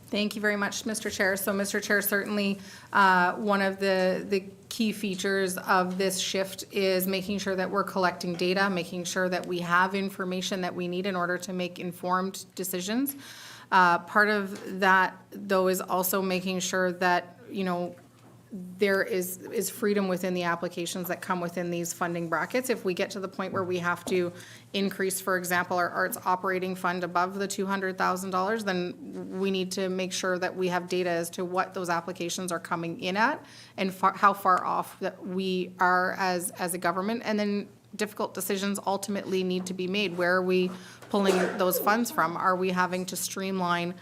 Thank you very much, Mr. Chair. So, Mr. Chair, certainly one of the key features of this shift is making sure that we're collecting data, making sure that we have information that we need in order to make informed decisions. Part of that, though, is also making sure that, you know, there is freedom within the applications that come within these funding brackets. If we get to the point where we have to increase, for example, our arts operating fund above the $200,000, then we need to make sure that we have data as to what those applications are coming in at and how far off that we are as a government. And then difficult decisions ultimately need to be made. Where are we pulling those funds from? Are we having to streamline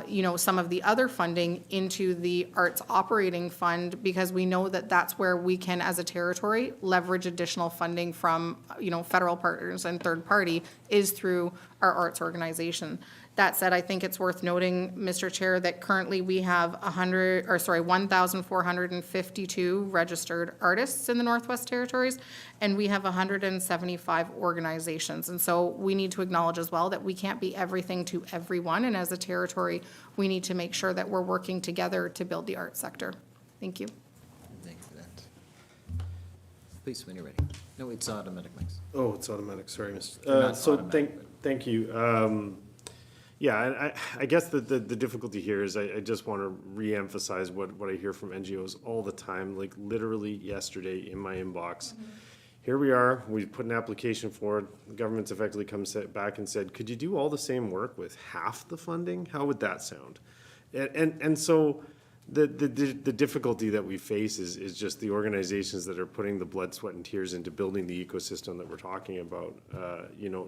you know, some of the other funding into the arts operating fund, because we know that that's where we can, as a territory, leverage additional funding from, you know, federal partners and third party is through our arts organization. That said, I think it's worth noting, Mr. Chair, that currently we have 1,452 registered artists in the Northwest Territories, and we have 175 organizations. And so we need to acknowledge as well that we can't be everything to everyone, and as a territory, we need to make sure that we're working together to build the arts sector. Thank you. Thank you for that. Please, when you're ready. No, it's automatic, Max. Oh, it's automatic, sorry, Mr. Not So automatic, thank you. Yeah, and I guess the difficulty here is I just want to reemphasize what I hear from NGOs all the time, like literally yesterday in my inbox. Here we are, we put an application forward, the government's effectively come back and said, could you do all the same work with half the funding? How would that sound? And so the difficulty that we face is just the organizations that are putting the blood, sweat, and tears into building the ecosystem that we're talking about,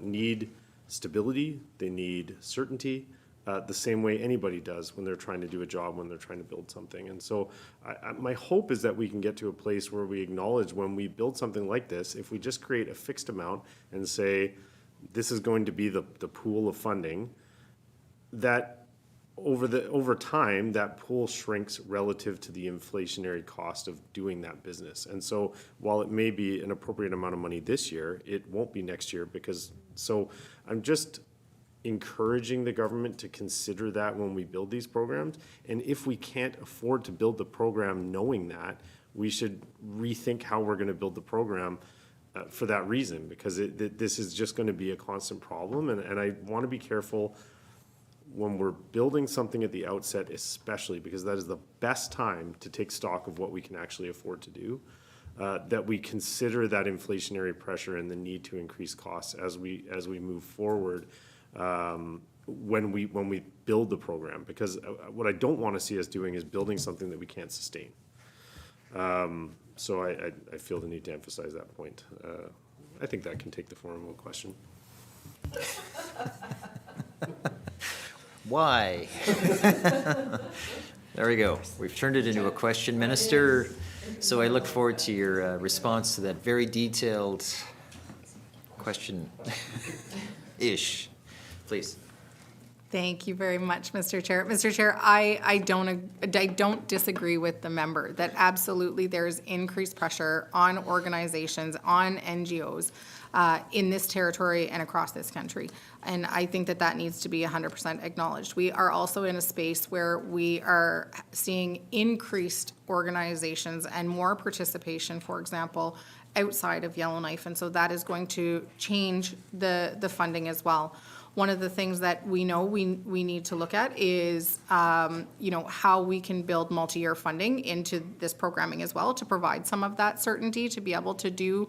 need stability, they need certainty, the same way anybody does when they're trying to do a job, when they're trying to build something. And so my hope is that we can get to a place where we acknowledge when we build something like this, if we just create a fixed amount and say, this is going to be the pool of funding, that over time, that pool shrinks relative to the inflationary cost of doing that business. And so while it may be an appropriate amount of money this year, it won't be next year so I'm just encouraging the government to consider that when we build these programs. And if we can't afford to build the program knowing that, we should rethink how we're going to build the program for that reason, because this is just going to be a constant problem. And I want to be careful when we're building something at the outset, especially because that is the best time to take stock of what we can actually afford to do, that we consider that inflationary pressure and the need to increase costs as we move forward when we build the program. Because what I don't want to see us doing is building something that we can't sustain. So I feel the need to emphasize that point. I think that can take the form of a question. Why? There we go. We've turned it into a question, Minister. So I look forward to your response to that very detailed question-ish. Please. Thank you very much, Mr. Chair. Mr. Chair, I don't disagree with the member that absolutely there's increased pressure on organizations, on NGOs in this territory and across this country. And I think that needs to be 100% acknowledged. We are also in a space where we are seeing increased organizations and more participation, for example, outside of Yellowknife. And so that is going to change the funding as well. One of the things that we know we need to look at is, how we can build multi-year funding into this programming as well to provide some of that certainty to be able to do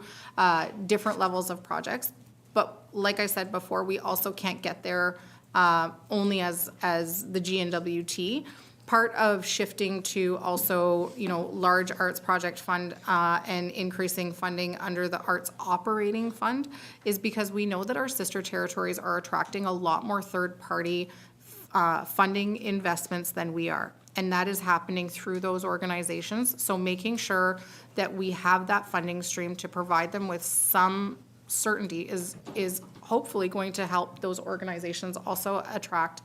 different levels of projects. But like I said before, we also can't get there only as the GNWT. Part of shifting to also, large arts project fund and increasing funding under the arts operating fund is because we know that our sister territories are attracting a lot more third-party funding investments than we are. And that is happening through those organizations. So making sure that we have that funding stream to provide them with some certainty is hopefully going to help those organizations also attract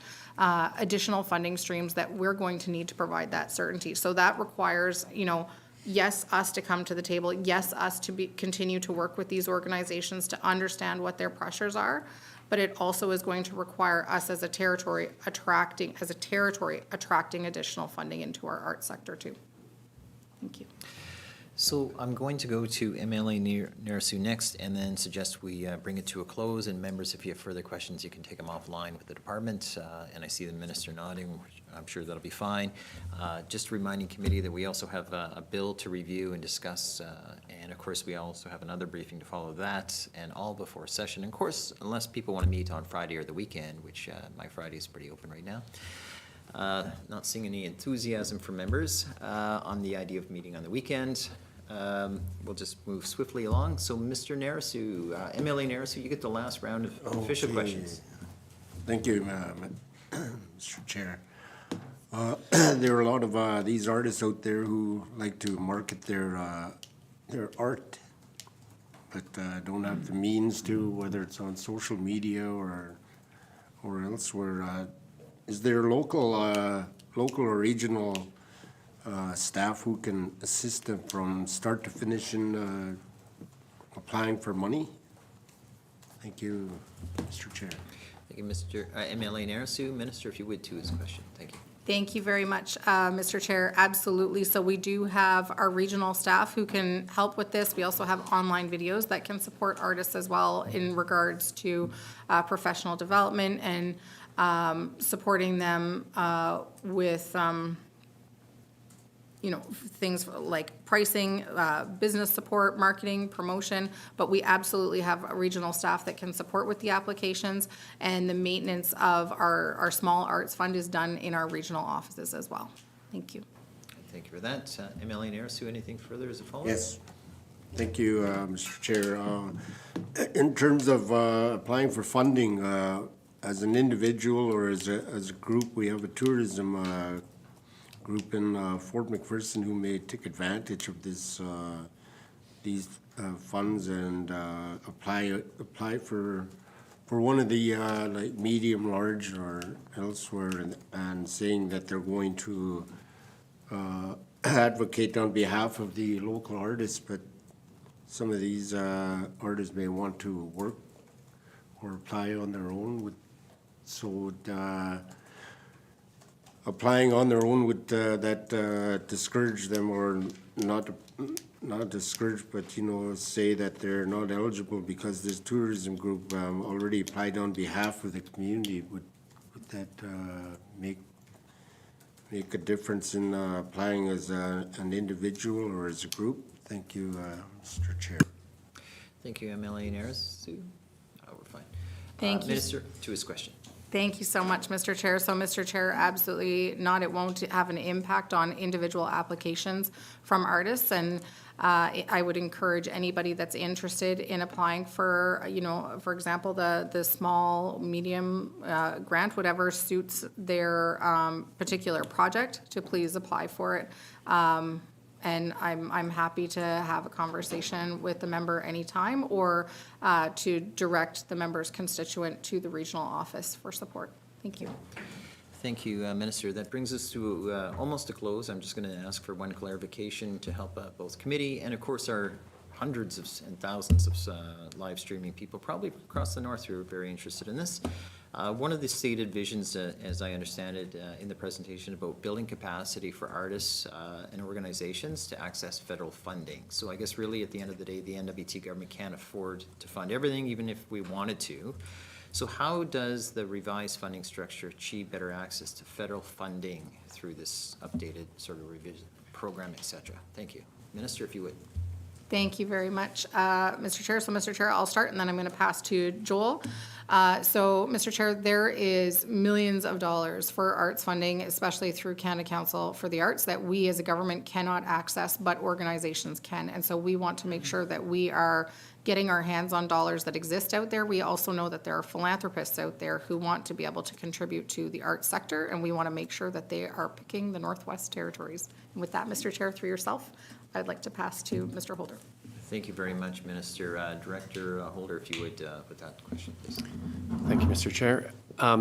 additional funding streams that we're going to need to provide that certainty. So that requires, yes, us to come to the table, yes, us to continue to work with these organizations to understand what their pressures are, but it also is going to require us as a territory attracting additional funding into our arts sector too. Thank you. So I'm going to go to MLA Narasu next and then suggest we bring it to a close. And members, if you have further questions, you can take them offline with the department. And I see the minister nodding. I'm sure that'll be fine. Just reminding committee that we also have a bill to review and discuss. And of course, we also have another briefing to follow that, and all before session. And of course, unless people want to meet on Friday or the weekend, which my Friday is pretty open right now. Not seeing any enthusiasm from members on the idea of meeting on the weekend. We'll just move swiftly along. So, Mr. Narasu, MLA Narasu, you get the last round of official questions. Thank you, Mr. Chair. There are a lot of these artists out there who like to market their art, but don't have the means to, whether it's on social media or or elsewhere. Is there local or regional staff who can assist them from start to finish in applying for money? Thank you, Mr. Chair. Thank you, Mr. MLA Narasu. Minister, if you would, to his question. Thank you. Thank you very much, Mr. Chair. Absolutely. So we do have our regional staff who can help with this. We also have online videos that can support artists as well in regards to professional development and supporting them with things like pricing, business support, marketing, promotion, but we absolutely have a regional staff that can support with the applications, and the maintenance of our small arts fund is done in our regional offices as well. Thank you. Thank you for that. MLA Narasu, anything further as a follow-up? Yes. Thank you, Mr. Chair. In terms of applying for funding, as an individual or as a group, we have a tourism group in Fort McPherson who may take advantage of these funds and apply for one of the like medium, large, or elsewhere, and saying that they're going to advocate on behalf of the local artists, but some of these artists may want to work or apply on their own. Applying on their own would that discourage them, or not discourage, but say that they're not eligible because this tourism group already applied on behalf of the community. Would that make a difference in applying as an individual or as a group? Thank you, Mr. Chair. Thank you, MLA Narasu. We're fine. Thank you. Minister, to his question. Thank you so much, Mr. Chair. So, Mr. Chair, absolutely not. It won't have an impact on individual applications from artists, and I would encourage anybody that's interested in applying for, for example, the small, medium grant, whatever suits their particular project, to please apply for it. And I'm happy to have a conversation with the member anytime, or to direct the member's constituent to the regional office for support. Thank you. Thank you, Minister. That brings us to almost a close. I'm just going to ask for one clarification to help both committee and, of course, our hundreds and thousands of live streaming people probably across the north who are very interested in this. One of the stated visions, as I understand it, in the presentation about building capacity for artists and organizations to access federal funding. So I guess really at the end of the day, the NWT government can't afford to fund everything, even if we wanted to. So how does the revised funding structure achieve better access to federal funding through this updated sort of revision program, et cetera? Thank you. Minister, if you would. Thank you very much, Mr. Chair. So, Mr. Chair, I'll start, and then I'm going to pass to Joel. So, Mr. Chair, there is millions of dollars for arts funding, especially through Canada Council for the Arts, that we as a government cannot access, but organizations can. And so we want to make sure that we are getting our hands on dollars that exist out there. We also know that there are philanthropists out there who want to be able to contribute to the arts sector, and we want to make sure that they are picking the Northwest Territories. And with that, Mr. Chair, through yourself, I'd like to pass to Mr. Holder. Thank you very much, Minister. Director Holder, if you would put that question, please. Thank you, Mr. Chair. I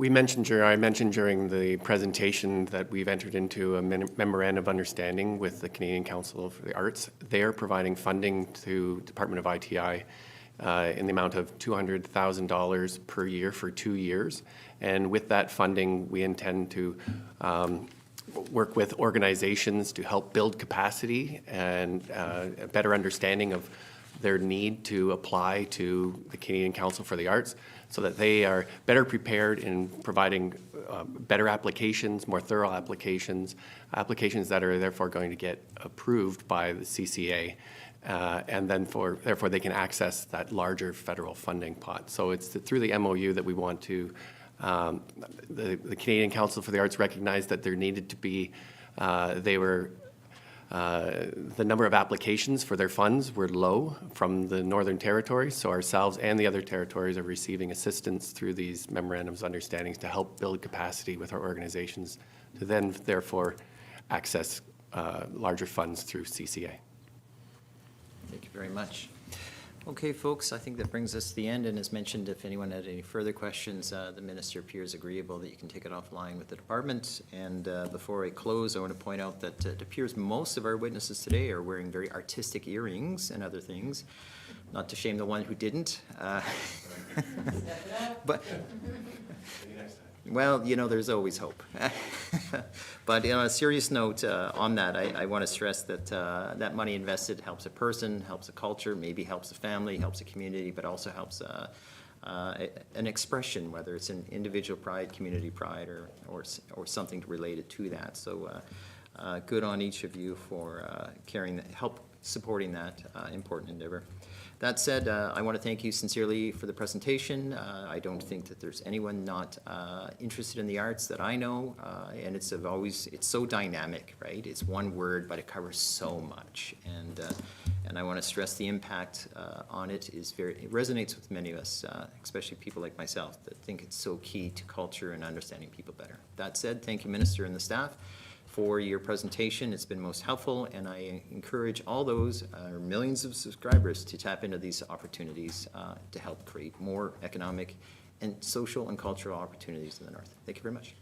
mentioned during the presentation that we've entered into a memorandum of understanding with the Canadian Council for the Arts. They are providing funding to Department of ITI in the amount of $200,000 per year for 2 years. And with that funding, we intend to work with organizations to help build capacity and a better understanding of their need to apply to the Canadian Council for the Arts, so that they are better prepared in providing better applications, more thorough applications that are therefore going to get approved by the CCA, and then therefore they can access that larger federal funding pot. So it's through the MOU that we want to. The Canadian Council for the Arts recognized that there needed to be, the number of applications for their funds were low from the Northern Territory, so ourselves and the other territories are receiving assistance through these memorandums of understandings to help build capacity with our organizations to then therefore access larger funds through CCA. Thank you very much. Okay, folks, I think that brings us to the end, and as mentioned, if anyone had any further questions, the minister appears agreeable that you can take it offline with the department. And before I close, I want to point out that it appears most of our witnesses today are wearing very artistic earrings and other things, not to shame the one who didn't. But, well, you know, there's always hope. But on a serious note, on that, I want to stress that that money invested helps a person, helps a culture, maybe helps a family, helps a community, but also helps an expression, whether it's an individual pride, community pride, or something related to that. So good on each of you for help supporting that important endeavor. That said, I want to thank you sincerely for the presentation. I don't think that there's anyone not interested in the arts that I know, and it's so dynamic, right? It's one word, but it covers so much, and I want to stress the impact on it it resonates with many of us, especially people like myself that think it's so key to culture and understanding people better. That said, thank you, Minister and the staff, for your presentation. It's been most helpful, and I encourage all those millions of subscribers to tap into these opportunities to help create more economic and social and cultural opportunities in the North. Thank you very much.